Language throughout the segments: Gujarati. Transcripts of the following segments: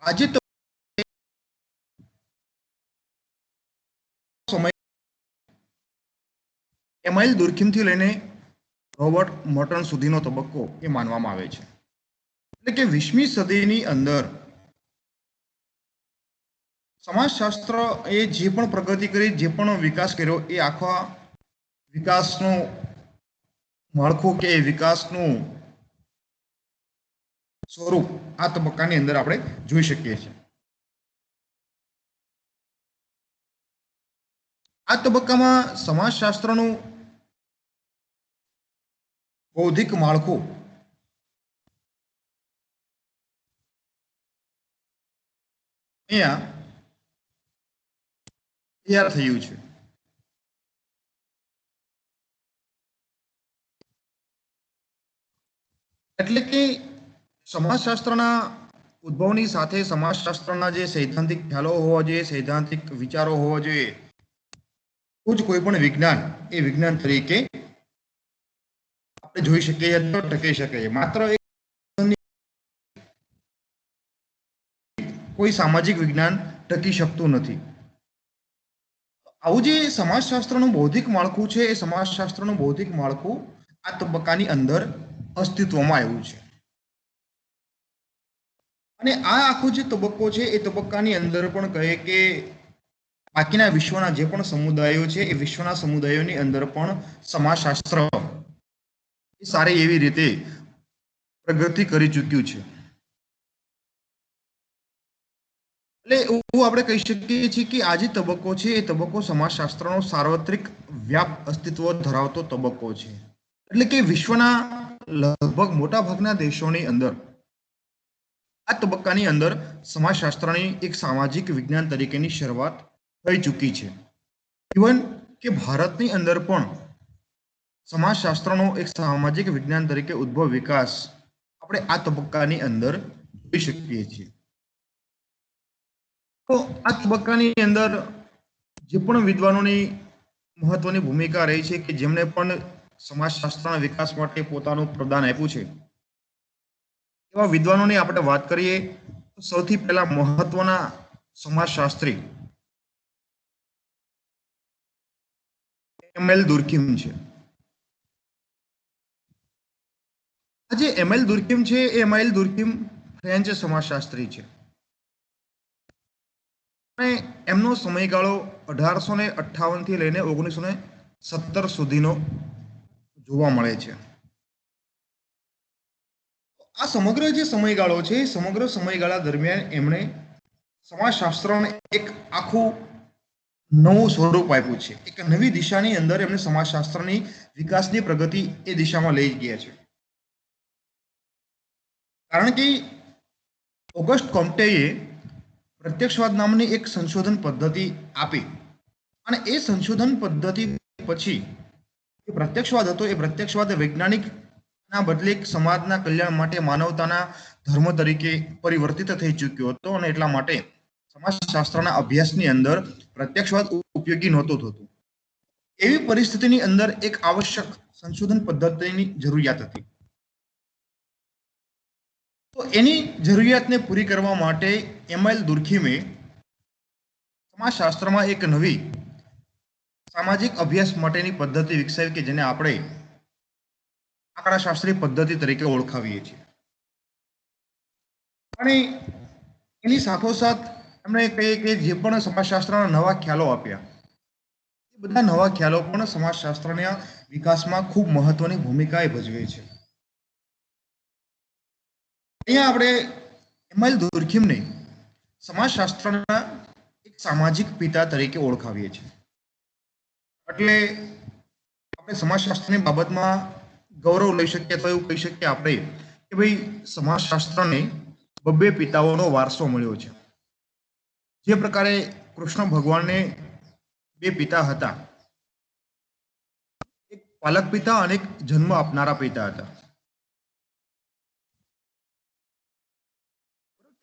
આજે તો સમય એમાઇલ દુર્ખીમથી લઈને રોબર્ટ મોર્ટન સુધીનો તબક્કો એ માનવામાં આવે છે. એટલે કે 20મી સદીની અંદર સમાજશાસ્ત્ર એ જે પણ પ્રગતિ કરી, જે પણ વિકાસ કર્યો, એ આખા વિકાસનું માળખું કે વિકાસનું સ્વરૂપ આ તબક્કાની અંદર આપણે જોઈ શકીએ છીએ. આ તબક્કામાં સમાજશાસ્ત્રનું બૌદ્ધિક માળખું અહીંયા તૈયાર થયું છે. એટલે કે સમાજશાસ્ત્રના ઉદ્ભવની સાથે સમાજશાસ્ત્રના જે સૈદ્ધાંતિક ખ્યાલો હોવા જોઈએ, સૈદ્ધાંતિક વિચારો હોવા જોઈએ, કોઈ પણ વિજ્ઞાન એ વિજ્ઞાન તરીકે આપણે જોઈ શકીએ તો ટકી શકે. માત્ર કોઈ સામાજિક વિજ્ઞાન ટકી શકતું નથી. આવું જે સમાજશાસ્ત્રનું બૌદ્ધિક માળખું છે, એ સમાજશાસ્ત્રનું બૌદ્ધિક માળખું આ તબક્કાની અંદર અસ્તિત્વમાં આવ્યું છે. અને આ આખો જે તબક્કો છે, એ તબક્કાની અંદર પણ કહે કે બાકીના વિશ્વના જે પણ સમુદાયો છે, એ વિશ્વના સમુદાયોની અંદર પણ સમાજશાસ્ત્ર સારી એવી રીતે પ્રગતિ કરી ચૂક્યું છે. એટલે એવું આપણે કહી શકીએ છીએ કે આ જે તબક્કો છે, એ તબક્કો સમાજશાસ્ત્રનો સાર્વત્રિક વ્યાપ અસ્તિત્વ ધરાવતો તબક્કો છે. એટલે કે વિશ્વના લગભગ મોટા ભાગના દેશોની અંદર આ તબક્કાની અંદર સમાજશાસ્ત્રની એક સામાજિક વિજ્ઞાન તરીકેની શરૂઆત થઈ ચૂકી છે. ઇવન કે ભારતની અંદર પણ સમાજશાસ્ત્રનો એક સામાજિક વિજ્ઞાન તરીકે ઉદ્ભવ વિકાસ આપણે આ તબક્કાની અંદર જોઈ શકીએ છીએ. તો આ તબક્કાની અંદર જે પણ વિદ્વાનોની મહત્વની ભૂમિકા રહી છે, કે જેમણે પણ સમાજશાસ્ત્રના વિકાસ માટે પોતાનું પ્રદાન આપ્યું છે, એવા વિદ્વાનોની આપણે વાત કરીએ તો સૌથી પહેલા મહત્વના સમાજશાસ્ત્રી એમએલ દુર્કીમ છે. આ જે એમએલ દુર્કીમ છે, એ એમએલ દુર્કીમ ફ્રેન્ચ સમાજશાસ્ત્રી છે. અને એમનો સમયગાળો 1858 થી લઈને 1917 સુધીનો જોવા મળે છે. આ સમગ્ર જે સમયગાળો છે, સમગ્ર સમયગાળા દરમિયાન એમણે સમાજશાસ્ત્રને એક આખું નવું સ્વરૂપ આપ્યું છે. એક નવી દિશાની અંદર એમણે સમાજશાસ્ત્રની વિકાસની પ્રગતિ એ દિશામાં લઈ ગયા છે. કારણ કે ઓગસ્ટ કોમ્ટેએ પ્રત્યક્ષવાદ નામની એક સંશોધન પદ્ધતિ આપી, અને એ સંશોધન પદ્ધતિ પછી એ પ્રત્યક્ષવાદ હતો, એ પ્રત્યક્ષવાદ વૈજ્ઞાનિકના બદલે સમાજના કલ્યાણ માટે માનવતાના ધર્મ તરીકે પરિવર્તિત થઈ ચૂક્યો હતો. અને એટલા માટે સમાજશાસ્ત્રના અભ્યાસની અંદર પ્રત્યક્ષવાદ ઉપયોગી નહોતું થતું. એવી પરિસ્થિતિની અંદર એક આવશ્યક સંશોધન પદ્ધતિની જરૂરિયાત હતી. તો એની જરૂરિયાતને પૂરી કરવા માટે એમએલ દુર્કીમે સમાજશાસ્ત્રમાં એક નવી સામાજિક અભ્યાસ માટેની પદ્ધતિ વિકસાવી, કે જેને આપણે આંકડાશાસ્ત્રી પદ્ધતિ તરીકે ઓળખાવીએ છીએ. અને એની સાથોસાથ એમણે કહીએ કે જે પણ સમાજશાસ્ત્રના નવા ખ્યાલો આપ્યા, એ બધા નવા ખ્યાલો પણ સમાજશાસ્ત્રના વિકાસમાં ખૂબ મહત્વની ભૂમિકા ભજવે છે. અહીંયા આપણે એમએલ દુર્કીમને સમાજશાસ્ત્રના એક સામાજિક પિતા તરીકે ઓળખાવીએ છીએ. એટલે આપણે સમાજશાસ્ત્રની બાબતમાં ગૌરવ લઈ શકીએ તો એવું કહી શકીએ આપણે કે ભાઈ સમાજશાસ્ત્રને બબ્બે પિતાઓનો વારસો મળ્યો છે. જે પ્રકારે કૃષ્ણ ભગવાનને બે પિતા હતા, એક પાલક પિતા અને એક જન્મ આપનારા પિતા હતા.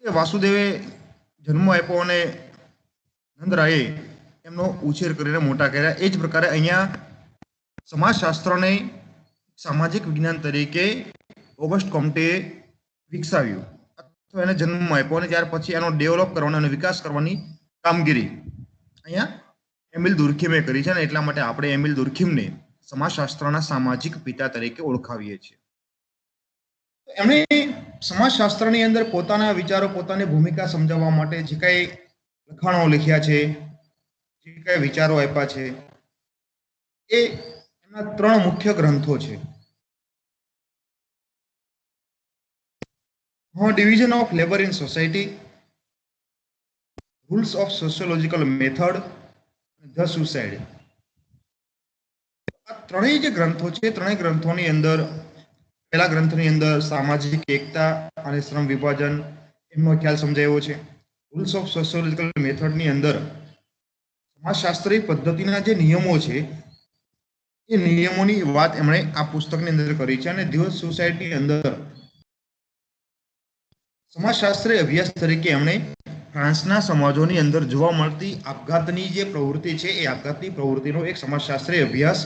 વાસુદેવે જન્મ આપ્યો અને નંદરાયે એમનો ઉછેર કરીને મોટા કર્યા. એ જ પ્રકારે અહીંયા સમાજશાસ્ત્રને સામાજિક વિજ્ઞાન તરીકે ઓગસ્ટ કોમ્ટેએ વિકસાવ્યું. તો એને જન્મ આપ્યો અને ત્યાર પછી એનો ડેવલપ કરવાનો અને વિકાસ કરવાની કામગીરી અહીંયા એમિલ દુર્ખીમે કરી છે અને એટલા માટે આપણે એમિલ દુર્ખીમને સમાજશાસ્ત્રના સામાજિક પિતા તરીકે ઓળખાવીએ છીએ. એમણે સમાજશાસ્ત્રની અંદર પોતાના વિચારો, પોતાની ભૂમિકા સમજાવવા માટે જે કાંઈ લખાણો લખ્યા છે, જે કાંઈ વિચારો આપ્યા છે, એ એમના 3 મુખ્ય ગ્રંથો છે. Division of labour in society, rules of sociological method, the suicide. આ ત્રણેય જે ગ્રંથો છે, ત્રણેય ગ્રંથોની અંદર પહેલા ગ્રંથની અંદર સામાજિક એકતા અને શ્રમ વિભાજન એમનો ખ્યાલ સમજાયો છે. રૂલ્સ ઓફ સોશિયોલોજીકલ મેથડની અંદર સમાજશાસ્ત્રીય પદ્ધતિના જે નિયમો છે એ નિયમોની વાત એમણે આ પુસ્તકની અંદર કરી છે અને ધ સોસાયટીની અંદર સમાજશાસ્ત્રીય અભ્યાસ તરીકે એમણે ફ્રાન્સના સમાજોની અંદર જોવા મળતી આપઘાતની જે પ્રવૃત્તિ છે એ આપઘાતની પ્રવૃત્તિનો એક સમાજશાસ્ત્રીય અભ્યાસ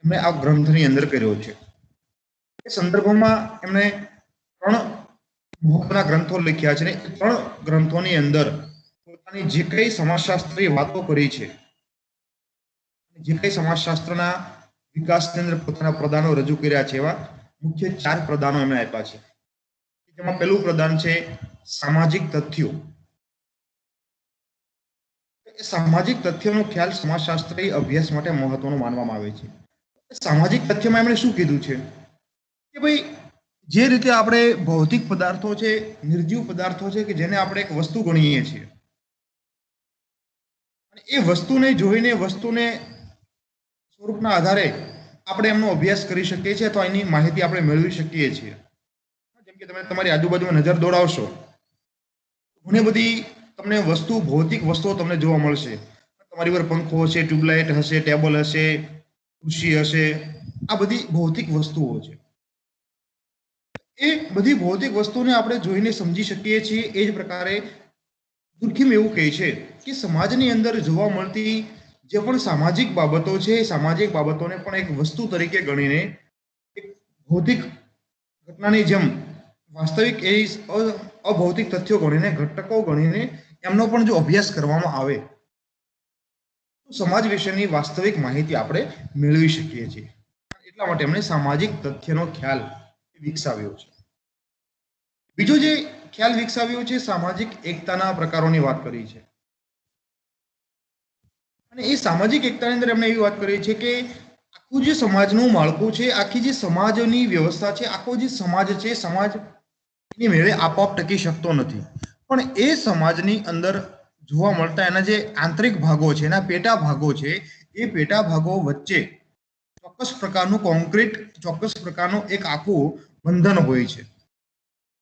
એમણે આ ગ્રંથની અંદર કર્યો છે. એ સંદર્ભમાં એમણે 3 મહત્વના ગ્રંથો લખ્યા છે અને એ 3 ગ્રંથોની અંદર પોતાની જે કંઈ સમાજશાસ્ત્રીય વાતો કરી છે, જે કંઈ સમાજશાસ્ત્રના વિકાસની અંદર પોતાના પ્રદાનો રજૂ કર્યા છે, એવા મુખ્ય 4 પ્રદાનો એમણે આપ્યા છે. જેમાં પહેલું પ્રદાન છે સામાજિક તથ્યો. સામાજિક તથ્યોનો ખ્યાલ સમાજશાસ્ત્રીય અભ્યાસ માટે મહત્વનો માનવામાં આવે છે. સામાજિક તથ્યમાં એમણે શું કીધું છે કે ભાઈ જે રીતે આપણે ભૌતિક પદાર્થો છે, નિર્જીવ પદાર્થો છે કે જેને આપણે એક વસ્તુ ગણીએ છીએ, અને એ વસ્તુને જોઈને વસ્તુને સ્વરૂપના આધારે આપણે એમનો અભ્યાસ કરી શકીએ છીએ અથવા એની માહિતી આપણે મેળવી શકીએ છીએ. જેમ કે તમે તમારી આજુબાજુમાં નજર દોડાવશો, ઘણી બધી તમને વસ્તુ, ભૌતિક વસ્તુઓ તમને જોવા મળશે. તમારી પર પંખો હશે, ટ્યુબલાઇટ હશે, ટેબલ હશે, ખુરશી હશે. આ બધી ભૌતિક વસ્તુઓ છે. એ બધી ભૌતિક વસ્તુને આપણે જોઈને સમજી શકીએ છીએ. એ જ પ્રકારે દુર્ખીમ એવું કહે છે કે સમાજની અંદર જોવા મળતી જે પણ સામાજિક બાબતો છે, એ સામાજિક બાબતોને પણ એક વસ્તુ તરીકે ગણીને, એક ભૌતિક ઘટનાની જેમ વાસ્તવિક એ અભૌતિક તથ્યો ગણીને, ઘટકો ગણીને એમનો પણ જો અભ્યાસ કરવામાં આવે તો સમાજ વિશેની વાસ્તવિક માહિતી આપણે મેળવી શકીએ છીએ. એટલા માટે એમણે સામાજિક તથ્યનો ખ્યાલ વિકસાવ્યો છે. બીજો જે ખ્યાલ વિકસાવ્યો છે, સામાજિક એકતાના પ્રકારોની વાત કરી છે. અને એ સામાજિક એકતાની અંદર એમણે એવી વાત કરી છે કે આખું જે સમાજનું માળખું છે, આખી જે સમાજની વ્યવસ્થા છે, આખો જે સમાજ છે, સમાજ એની મેળે આપોઆપ ટકી શકતો નથી. પણ એ સમાજની અંદર જોવા મળતા એના જે આંતરિક ભાગો છે, એના પેટા ભાગો છે, એ પેટા ભાગો વચ્ચે ચોક્કસ પ્રકારનું કોન્ક્રીટ, ચોક્કસ પ્રકારનું એક આખું બંધન હોય છે.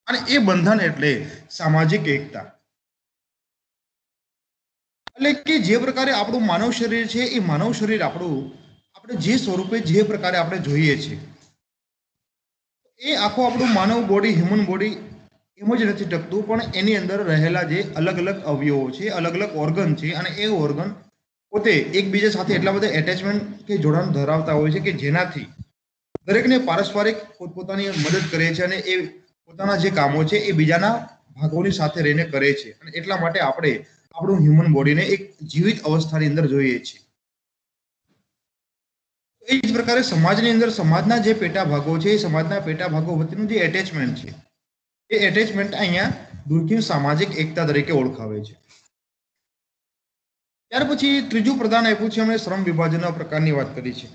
અને એ બંધન એટલે સામાજિક એકતા. એટલે કે જે પ્રકારે આપણું માનવ શરીર છે, એ માનવ શરીર આપણે જે સ્વરૂપે, જે પ્રકારે આપણે જોઈએ છીએ, એ આખું આપણું માનવ બોડી, હ્યુમન બોડી એમ જ નથી ટકતું, પણ એની અંદર રહેલા જે અલગ અલગ અવયવો છે, અલગ અલગ ઓર્ગન છે, અને એ ઓર્ગન પોતે એકબીજા સાથે એટલા બધા એટેચમેન્ટ કે જોડાણ ધરાવતા હોય છે કે જેનાથી દરેકને પારસ્પરિક પોતપોતાની મદદ કરે છે અને એ પોતાના જે કામો છે એ બીજાના ભાગોની સાથે રહીને કરે છે. અને એટલા માટે આપણે આપણું હ્યુમન બોડીને એક જીવિત અવસ્થાની અંદર જોઈએ છીએ. એ જ પ્રકારે સમાજની અંદર સમાજના જે પેટા ભાગો છે, એ સમાજના પેટા ભાગો વચ્ચેનું જે એટેચમેન્ટ છે, એ એટેચમેન્ટ અહીંયા દુર્ખીમ સામાજિક એકતા તરીકે ઓળખાવે છે. ત્યાર પછી ત્રીજું પ્રદાન આપ્યું છે એમણે શ્રમ વિભાજનના પ્રકારની વાત કરી છે.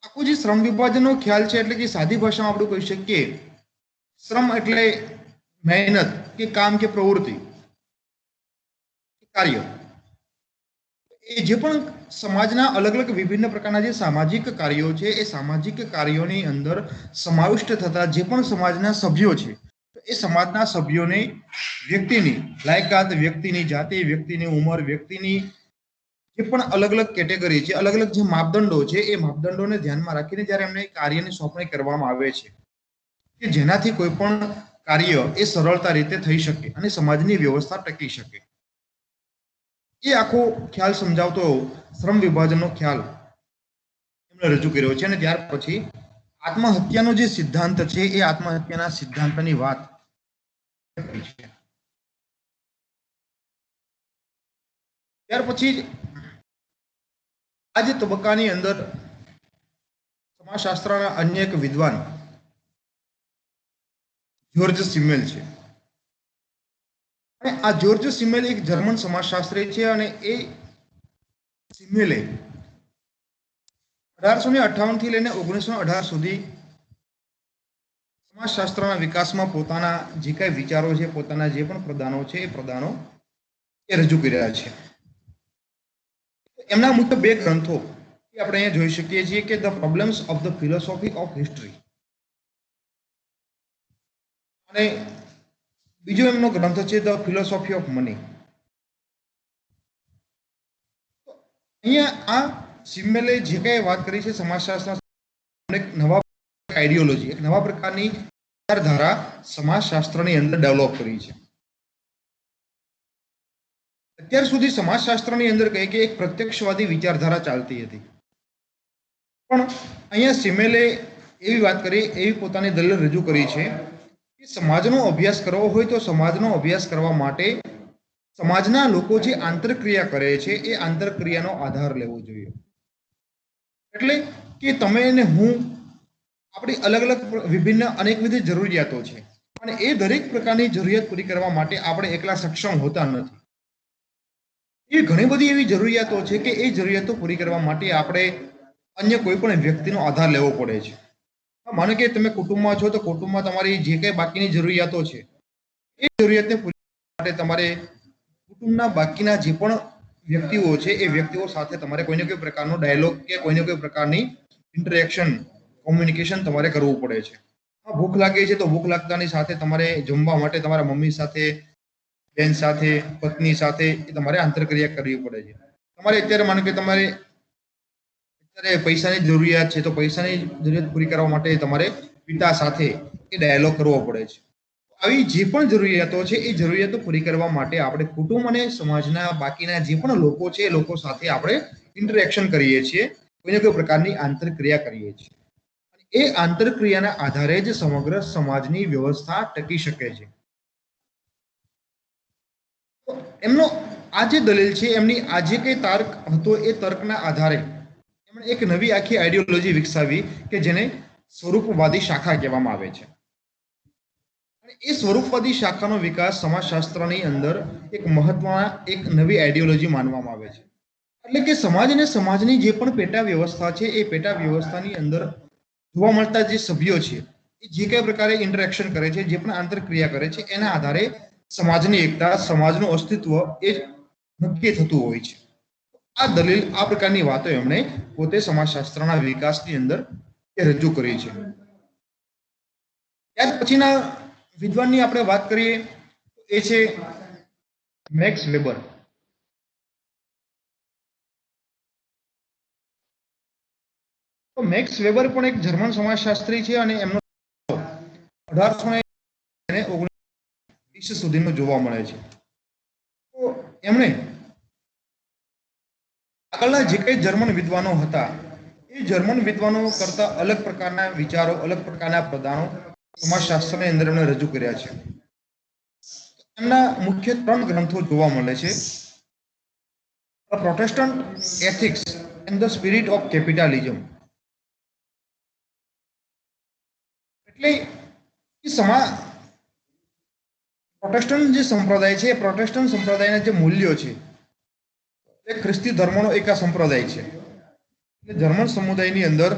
આખું જે શ્રમ વિભાજનનો ખ્યાલ છે, એટલે કે સાદી ભાષામાં આપણે કહી શકીએ, શ્રમ એટલે મહેનત કે કામ કે પ્રવૃત્તિ, કાર્ય. એ જે પણ સમાજના અલગ અલગ વિભિન્ન પ્રકારના જે સામાજિક કાર્યો છે, એ સામાજિક કાર્યોની અંદર સમાવિષ્ટ થતા જે પણ સમાજના સભ્યો છે, એ સમાજના સભ્યોને વ્યક્તિની લાયકાત, વ્યક્તિની જાતિ, વ્યક્તિની ઉંમર, વ્યક્તિની જે પણ અલગ અલગ કેટેગરી છે, અલગ અલગ જે માપદંડો છે, એ માપદંડોને ધ્યાનમાં રાખીને જ્યારે એમને કાર્યની સોંપણી કરવામાં આવે છે કે જેનાથી કોઈ પણ કાર્ય એ સરળતા રીતે થઈ શકે અને સમાજની વ્યવસ્થા ટકી શકે, એ આખો ખ્યાલ સમજાવતો શ્રમ વિભાજનનો ખ્યાલ એમણે રજૂ કર્યો છે. અને ત્યાર પછી આત્મહત્યાનો જે સિદ્ધાંત છે, એ આત્મહત્યાના સિદ્ધાંતની વાત ત્યાર પછી આ જે તબક્કાની અંદર સમાજશાસ્ત્રના અન્ય એક વિદ્વાન જ્યોર્જ સિમેલ છે. અને આ જ્યોર્જ સિમેલ એક જર્મન સમાજશાસ્ત્રી છે અને એ સિમેલે 1858 થી લઈને 1918 સુધી સમાજશાસ્ત્રના વિકાસમાં પોતાના જે કાંઈ વિચારો છે, પોતાના જે પણ પ્રદાનો છે, એ પ્રદાનો એ રજૂ કર્યા છે. એમના મુખ્ય બે ગ્રંથો આપણે અહીંયા જોઈ શકીએ છીએ કે the problems of the philosophy of history અને બીજો એમનો ગ્રંથ છે ધ ફિલોસોફી ઓફ મની. અહીંયા આ સિમેલે જે કઈ વાત કરી છે સમાજશાસ્ત્ર એક નવા આઈડિયોલોજી, એક નવા પ્રકારની વિચારધારા સમાજશાસ્ત્રની અંદર ડેવલપ કરી છે. અત્યાર સુધી સમાજશાસ્ત્રની અંદર કહે કે એક પ્રત્યક્ષવાદી વિચારધારા ચાલતી હતી, પણ અહીંયા સિમેલે એવી વાત કરી, એવી પોતાની દલીલ રજૂ કરી છે કે સમાજનો અભ્યાસ કરવો હોય તો સમાજનો અભ્યાસ કરવા માટે સમાજના લોકો જે આંતરક્રિયા કરે છે એ આંતરક્રિયાનો આધાર લેવો જોઈએ. એટલે કે તમે અને હું, આપણી અલગ અલગ વિભિન્ન અનેકવિધ જરૂરિયાતો છે અને એ દરેક પ્રકારની જરૂરિયાત પૂરી કરવા માટે આપણે એકલા સક્ષમ હોતા નથી. એ ઘણી બધી એવી જરૂરિયાતો છે કે એ જરૂરિયાતો પૂરી કરવા માટે આપણે અન્ય કોઈ પણ વ્યક્તિનો આધાર લેવો પડે છે. માનો કે તમે કુટુંબમાં છો તો કુટુંબમાં તમારી જે કંઈ બાકીની જરૂરિયાતો છે એ જરૂરિયાતને પૂરી કરવા માટે તમારે કુટુંબના બાકીના જે પણ વ્યક્તિઓ છે એ વ્યક્તિઓ સાથે તમારે કોઈને કોઈ પ્રકારનો ડાયલોગ કે કોઈને કોઈ પ્રકારની ઇન્ટરેક્શન, કોમ્યુનિકેશન તમારે કરવું પડે છે. ભૂખ લાગે છે તો ભૂખ લાગતાની સાથે તમારે જમવા માટે તમારા મમ્મી સાથે, બેન સાથે, પત્ની સાથે એ તમારે આંતરક્રિયા કરવી પડે છે. તમારે અત્યારે માનો કે તમારે અત્યારે પૈસાની જરૂરિયાત છે તો પૈસાની જરૂરિયાત પૂરી કરવા માટે તમારે પિતા સાથે એ ડાયલોગ કરવો પડે છે. આવી જે પણ જરૂરિયાતો છે એ જરૂરિયાતો પૂરી કરવા માટે આપણે કુટુંબ અને સમાજના બાકીના જે પણ લોકો છે એ લોકો સાથે આપણે ઇન્ટરેક્શન કરીએ છીએ, કોઈને કોઈ પ્રકારની આંતરક્રિયા કરીએ છીએ. એ આંતરક્રિયાના આધારે જ સમગ્ર સમાજની વ્યવસ્થા ટકી શકે છે. એમનો આ જે દલીલ છે, એમની આ જે કંઈ તર્ક હતો એ તર્કના આધારે એમણે એક નવી આખી આઈડિયોલોજી વિકસાવી કે જેને સ્વરૂપવાદી શાખા કહેવામાં આવે છે. અને એ સ્વરૂપવાદી શાખાનો વિકાસ સમાજશાસ્ત્રની અંદર એક મહત્વના એક નવી આઈડિયોલોજી માનવામાં આવે છે. એટલે કે સમાજ અને સમાજની જે પણ પેટા વ્યવસ્થા છે એ પેટા વ્યવસ્થાની અંદર જોવા મળતા જે સભ્યો છે એ જે કઈ પ્રકારે ઇન્ટરેક્શન કરે છે, જે પણ આંતરક્રિયા કરે છે, એના આધારે સમાજની એકતા, સમાજનું અસ્તિત્વ એ નક્કી થતું હોય છે. આ દલીલ, આ પ્રકારની વાતો એમણે પોતે સમાજશાસ્ત્રના વિકાસની અંદર એ રજૂ કરી છે. ત્યાર પછીના વિદ્વાનની આપણે વાત કરીએ એ છે મેક્સ વેબર. તો મેક્સ વેબર પણ એક જર્મન સમાજશાસ્ત્રી છે અને એમનો 1819 સુધીનો જોવા મળે છે. તો એમણે આગળના જે કંઈ જર્મન વિદ્વાનો હતા એ જર્મન વિદ્વાનો કરતા અલગ પ્રકારના વિચારો, અલગ પ્રકારના પ્રદાનો સમાજશાસ્ત્રની અંદર એમણે રજૂ કર્યા છે. એમના મુખ્ય 3 ગ્રંથો જોવા મળે છે: A Protestant Ethics and the Spirit of Capitalism. એટલે પ્રોટેસ્ટન્ટ જે સંપ્રદાય છે, પ્રોટેસ્ટન્ટ સંપ્રદાયના જે મૂલ્યો છે, એ ખ્રિસ્તી ધર્મનો એક આ સંપ્રદાય છે. જર્મન સમુદાયની અંદર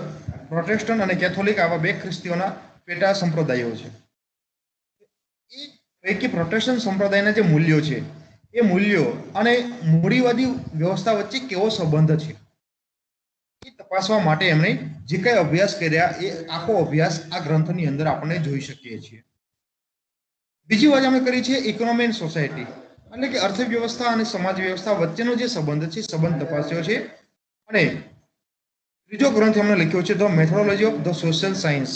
પ્રોટેસ્ટન્ટ અને કેથોલિક આવા બે ખ્રિસ્તીઓના પેટા સંપ્રદાયો છે. એ પૈકી પ્રોટેસ્ટન્ટ સંપ્રદાયના જે મૂલ્યો છે એ મૂલ્યો અને મૂડીવાદી વ્યવસ્થા વચ્ચે કેવો સંબંધ છે એ તપાસવા માટે એમણે જે કંઈ અભ્યાસ કર્યા એ આખો અભ્યાસ આ ગ્રંથની અંદર આપણે જોઈ શકીએ છીએ. બીજી વાત અમે કરી છે ઇકોનોમી એન્ડ સોસાયટી, એટલે કે અર્થવ્યવસ્થા અને સમાજ વ્યવસ્થા વચ્ચેનો જે સંબંધ છે, સંબંધ તપાસ્યો છે. અને ત્રીજો ગ્રંથ એમણે લખ્યો છે the methodology of the social science,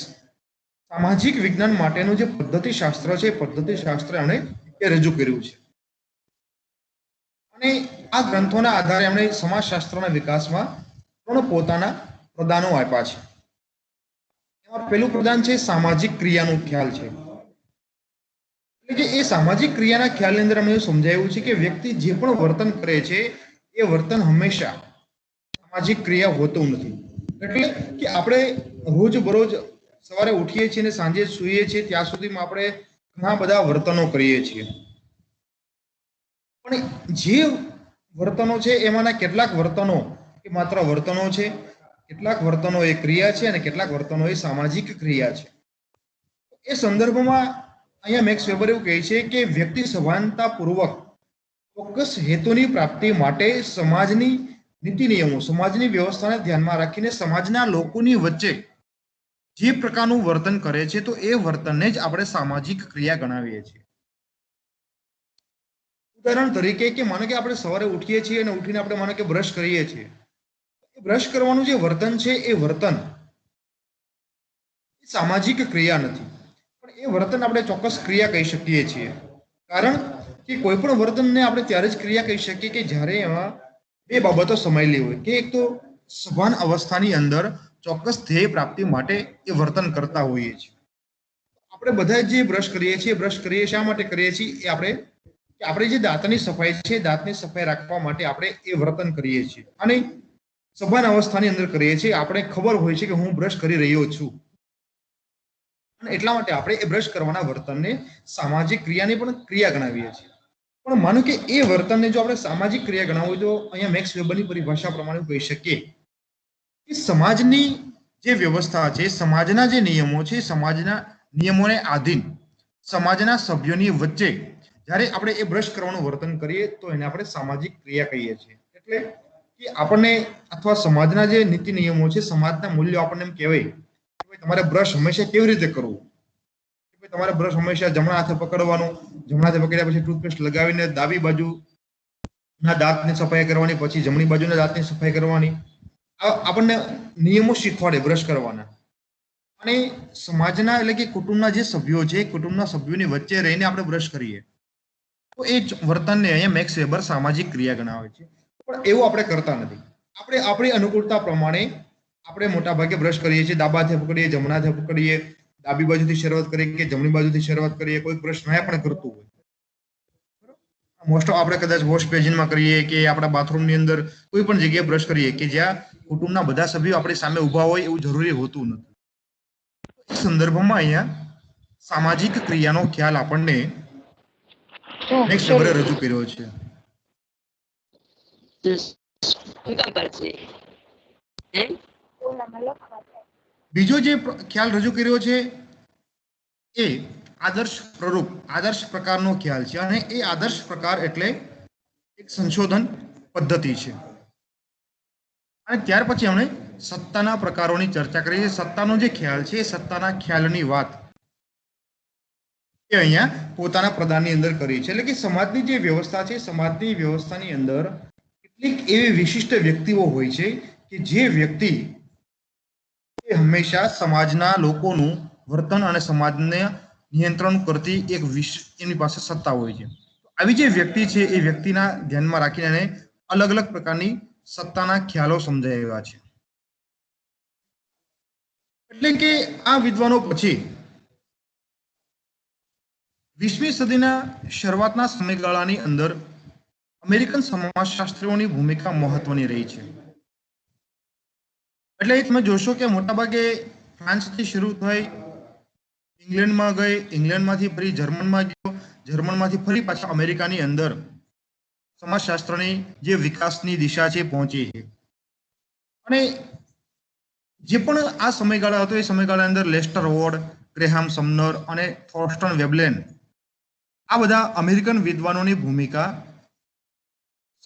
સામાજિક વિજ્ઞાન માટેનું જે પદ્ધતિશાસ્ત્ર છે એ પદ્ધતિશાસ્ત્ર એમણે એ રજૂ કર્યું છે. અને આ ગ્રંથોના આધારે એમણે સમાજશાસ્ત્રના વિકાસમાં પણ પોતાના પ્રદાનો આપ્યા છે. એમાં પહેલું પ્રદાન છે સામાજિક ક્રિયાનો ખ્યાલ છે. કે એ સામાજિક ક્રિયાના ખ્યાલની અંદર અમે સમજાવ્યું છે કે વ્યક્તિ જે પણ વર્તન કરે છે એ વર્તન હંમેશા સામાજિક ક્રિયા હોતું નથી. એટલે કે આપણે રોજ બરોજ સવારે ઉઠીએ છીએ અને સાંજે સૂઈએ છીએ ત્યાં સુધીમાં આપણે ઘણા બધા વર્તનો કરીએ છીએ. પણ જે વર્તનો છે એમાંના કેટલાક વર્તનો એ માત્ર વર્તનો છે, કેટલાક વર્તનો એ ક્રિયા છે અને કેટલાક વર્તનો એ સામાજિક ક્રિયા છે. એ સંદર્ભમાં અહીંયા મેક્સ વેબર એવું કહે છે કે વ્યક્તિ સભાનતાપૂર્વક ચોક્કસ હેતુની પ્રાપ્તિ માટે સમાજની નીતિ નિયમો, સમાજની વ્યવસ્થાને ધ્યાનમાં રાખીને સમાજના લોકોની વચ્ચે જે પ્રકારનું વર્તન કરે છે તો એ વર્તનને જ આપણે સામાજિક ક્રિયા ગણાવીએ છીએ. ઉદાહરણ તરીકે કે માનો કે આપણે સવારે ઉઠીએ છીએ અને ઉઠીને આપણે માનો કે બ્રશ કરીએ છીએ. બ્રશ કરવાનું જે વર્તન છે એ વર્તન સામાજિક ક્રિયા નથી, પણ એ વર્તન આપણે ચોક્કસ ક્રિયા કહી શકીએ છીએ. કારણ કે કોઈ પણ વર્તનને આપણે ત્યારે જ ક્રિયા કહી શકીએ કે જ્યારે એમાં બે બાબતો સમાયેલી હોય કે એક તો સભાન અવસ્થાની અંદર ચોક્કસ ધ્યેય પ્રાપ્તિ માટે એ વર્તન કરતા હોઈએ છીએ. આપણે બધા જે બ્રશ કરીએ શા માટે કરીએ છીએ? એ આપણે જે દાંતની સફાઈ છે, દાંતની સફાઈ રાખવા માટે આપણે એ વર્તન કરીએ છીએ અને સભાન અવસ્થાની અંદર કરીએ છીએ. આપણે ખબર હોય છે કે હું બ્રશ કરી રહ્યો છું અને એટલા માટે આપણે એ બ્રશ કરવાના વર્તનને સામાજિક ક્રિયાની પણ ક્રિયા ગણાવીએ છીએ. પણ માનો કે એ વર્તનને જો આપણે સામાજિક ક્રિયા ગણાવવું તો અહીંયા મેક્સ વેબરની પરિભાષા પ્રમાણે કહી શકીએ કે સમાજની જે વ્યવસ્થા છે, સમાજના જે નિયમો છે, સમાજના નિયમોને આધીન સમાજના સભ્યોની વચ્ચે જ્યારે આપણે એ બ્રશ કરવાનું વર્તન કરીએ તો એને આપણે સામાજિક ક્રિયા કહીએ છીએ. એટલે કે આપણને અથવા સમાજના જે નીતિ નિયમો છે, સમાજના મૂલ્યો આપણને એમ કહેવાય કે તમારે બ્રશ હંમેશા કેવી રીતે કરવું. તમારે બ્રશ હંમેશા જમણા હાથે પકડવાનું, જમણા હાથે પકડ્યા પછી ટૂથપેસ્ટ લગાવીને ડાબી બાજુના દાંતની સફાઈ કરવાની, પછી જમણી બાજુના દાંતની સફાઈ કરવાની. આપણને નિયમો શીખવાડે બ્રશ કરવાના. અને સમાજના એટલે કે કુટુંબના જે સભ્યો છે, કુટુંબના સભ્યોની વચ્ચે રહીને આપણે બ્રશ કરીએ તો એ વર્તનને અહીંયા મેક્સ વેબર સામાજિક ક્રિયા ગણાવે છે. પણ એવું આપણે કરતા નથી. આપણે આપણી અનુકૂળતા પ્રમાણે આપણે મોટા ભાગે બ્રશ કરીએ છીએ. ડાબા હાથે પકડીએ, જમણા હાથે પકડીએ, ડાબી બાજુથી શરૂઆત કરીએ કે જમણી બાજુથી શરૂઆત કરીએ. કોઈ બ્રશ ના પણ કરતું હોય, મોસ્ટ ઓફ આપણે કદાચ વોશ બેસિનમાં કરીએ કે આપણા બાથરૂમની અંદર કોઈ પણ જગ્યાએ બ્રશ કરીએ કે જ્યાં કુટુંબના બધા સભ્યો આપણી સામે ઊભા હોય એવું જરૂરી હોતું નથી. એ સંદર્ભમાં અહીંયા સામાજિક ક્રિયાનો ખ્યાલ આપણને મેક્સ વેબરે રજૂ કર્યો છે. બીજો જે ખ્યાલ રજૂ કર્યો છે એ આદર્શ પ્રકારનો ખ્યાલ છે અને એ આદર્શ પ્રકાર એટલે એક સંશોધન પદ્ધતિ છે. અને ત્યાર પછી આપણે સત્તાના પ્રકારોની ચર્ચા કરી છે. સત્તાનો જે ખ્યાલ છે એ સત્તાના ખ્યાલની વાત એ અહીંયા પોતાના પ્રદાનની અંદર કરી છે. એટલે કે સમાજની જે વ્યવસ્થા છે, સમાજની વ્યવસ્થાની અંદર કેટલીક એવી વિશિષ્ટ વ્યક્તિઓ હોય છે કે જે વ્યક્તિ હંમેશા સમાજના લોકોનું વર્તન અને સમાજને નિયંત્રણ કરતી એક એની પાસે સત્તા હોય છે. આવી જે વ્યક્તિ છે એ વ્યક્તિના ધ્યાનમાં રાખીને અલગ અલગ પ્રકારની સત્તાના ખ્યાલો સમજાવ્યા છે. એટલે કે આ વિદ્વાનો પછી 20મી સદીના શરૂઆતના સમયગાળાની અંદર અમેરિકન સમાજશાસ્ત્રીઓની ભૂમિકા મહત્વની રહી છે. એટલે તમે જોશો કે મોટાભાગે ફ્રાન્સથી શરૂ થઈ, ઇંગ્લેન્ડમાં ગઈ, ઇંગ્લેન્ડમાંથી ફરી જર્મનમાં ગયો, જર્મનમાંથી ફરી પાછા અમેરિકાની અંદર સમાજશાસ્ત્રની જે વિકાસની દિશા છે પહોંચી છે. અને જે પણ આ સમયગાળા હતો એ સમયગાળાની અંદર લેસ્ટર વોર્ડ, ગ્રેહામ સમનર અને થોર્સ્ટન વેબલેન આ બધા અમેરિકન વિદ્વાનોની ભૂમિકા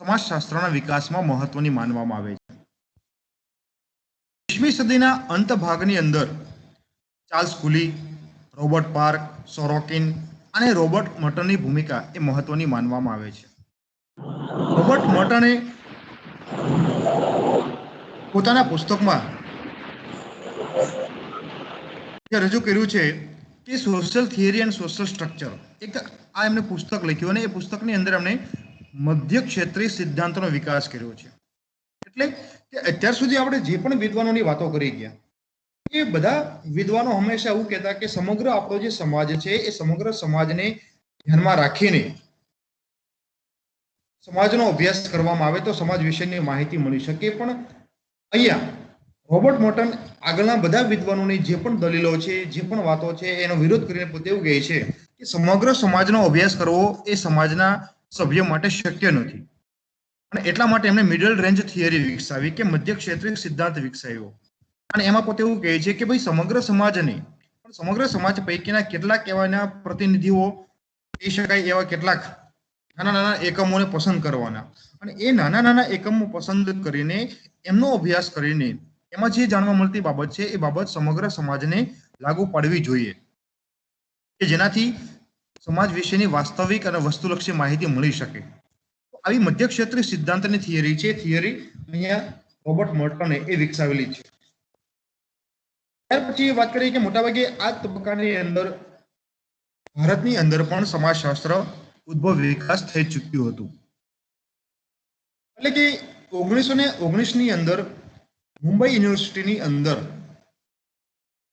સમાજશાસ્ત્રના વિકાસમાં મહત્વની માનવામાં આવે છે. 20મી સદીના અંત ભાગની અંદર ચાર્લ્સ કુલી, રોબર્ટ પાર્ક, સોરોકિન અને રોબર્ટ મર્ટનની ભૂમિકા એ મહત્વની માનવામાં આવે છે. રોબર્ટ મર્ટને પોતાના પુસ્તકમાં રજૂ કર્યું છે કે social theory and social structure, એક આ એમને પુસ્તક લખ્યું અને એ પુસ્તકની અંદર એમણે મધ્ય ક્ષેત્રીય સિદ્ધાંતોનો વિકાસ કર્યો છે. એટલે કે અત્યાર સુધી આપણે જે પણ વિદ્વાનોની વાતો કરી ગયા એ બધા વિદ્વાનો હંમેશા એવું કહેતા કે સમગ્ર આપણો જે સમાજ છે એ સમગ્ર સમાજને ધ્યાનમાં રાખીને સમાજનો અભ્યાસ કરવામાં આવે તો સમાજ વિશેની માહિતી મળી શકે. પણ અહીંયા રોબર્ટ મોર્ટન આગળના બધા વિદ્વાનોની જે પણ દલીલો છે, જે પણ વાતો છે, એનો વિરોધ કરીને પોતે એવું કહે છે કે સમગ્ર સમાજનો અભ્યાસ કરવો એ સમાજના સભ્ય માટે શક્ય નથી. અને એટલા માટે એમણે મિડલ રેન્જ થિયરી વિકસાવી કે મધ્ય ક્ષેત્રીય સિદ્ધાંત વિકસાવ્યો. અને એમાં પોતે એવું કહે છે કે ભાઈ સમગ્ર સમાજ નહીં, પણ સમગ્ર સમાજ પૈકીના કેટલાક એવાના પ્રતિનિધિઓ કહી શકાય એવા કેટલાક નાના નાના એકમોને પસંદ કરવાના, અને એ નાના નાના એકમો પસંદ કરીને એમનો અભ્યાસ કરીને એમાં જે જાણવા મળતી બાબત છે એ બાબત સમગ્ર સમાજને લાગુ પાડવી જોઈએ, કે જેનાથી સમાજ વિશેની વાસ્તવિક અને વસ્તુલક્ષી માહિતી મળી શકે. આવી મધ્ય ક્ષેત્રીય સિદ્ધાંતની થિયરી છે, થિયરી અહીંયા રોબર્ટ મોર્ટને એ વિકસાવેલી છે. ત્યાર પછી વાત કરીએ કે મોટાભાગે આ તબક્કાની અંદર ભારતની અંદર પણ સમાજશાસ્ત્ર ઉદ્ભવ વિકાસ થઈ ચૂક્યું હતું. એટલે કે 1919 ની અંદર મુંબઈ યુનિવર્સિટીની અંદર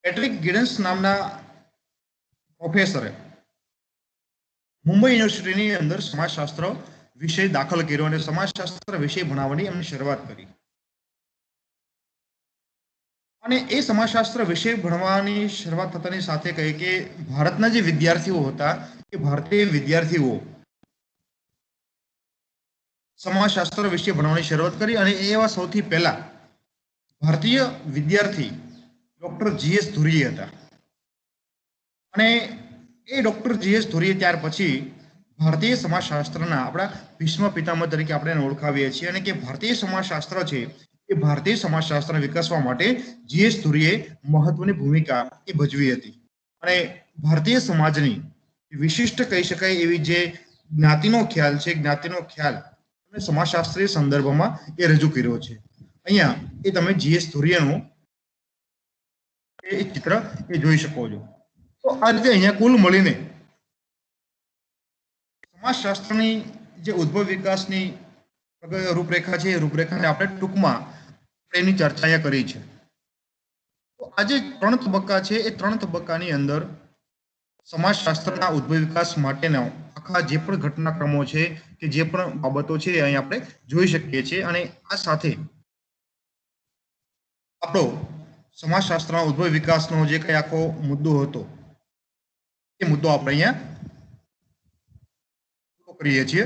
પેટ્રિક ગિડન્સ નામના પ્રોફેસરે મુંબઈ યુનિવર્સિટીની અંદર સમાજશાસ્ત્ર વિષય દાખલ કર્યો અને સમાજશાસ્ત્ર વિષય ભણાવવાની એમણે શરૂઆત કરી. અને એ સમાજશાસ્ત્ર વિષય ભણવાની શરૂઆત થતાની સાથે કહે કે ભારતના જે વિદ્યાર્થીઓ હતા એ ભારતીય વિદ્યાર્થીઓ સમાજશાસ્ત્ર વિશે ભણવાની શરૂઆત કરી. અને એવા સૌથી પહેલા ભારતીય વિદ્યાર્થી ડોક્ટર જીએસ ધુરીએ હતા. અને એ ડોક્ટર જીએસ ધુરીએ ત્યાર પછી ભારતીય સમાજશાસ્ત્રના આપણા ભીષ્મ પિતામહ તરીકે આપણે એને ઓળખાવીએ છીએ. અને કે ભારતીય સમાજશાસ્ત્ર છે એ ભારતીય સમાજશાસ્ત્ર વિકસવા માટે જીએસ ધુરીએ મહત્વની ભૂમિકા એ ભજવી હતી. અને ભારતીય સમાજની વિશિષ્ટ કહી શકાય એવી જે જ્ઞાતિનો ખ્યાલ છે, જ્ઞાતિનો ખ્યાલ સમાજશાસ્ત્રીય સંદર્ભમાં એ રજૂ કર્યો છે. અહીંયા એ તમે જીએસ ધુરીએનું એ ચિત્ર એ જોઈ શકો છો. તો આ રીતે અહીંયા કુલ મળીને સમાજશાસ્ત્રની જે ઉદ્ભવ વિકાસની રૂપરેખા છે એ રૂપરેખાને આપણે ટૂંકમાં એની ચર્ચા અહીંયા કરી છે. તો આજે 3 તબક્કા છે એ 3 તબક્કાની અંદર સમાજશાસ્ત્રના ઉદ્ભવ વિકાસ માટેના આખા જે પણ ઘટનાક્રમો છે કે જે પણ બાબતો છે અહીં આપણે જોઈ શકીએ છીએ. અને આ સાથે આપણો સમાજશાસ્ત્રના ઉદ્ભવ વિકાસનો જે કઈ આખો મુદ્દો હતો એ મુદ્દો આપણે અહીંયા કરીએ છીએ.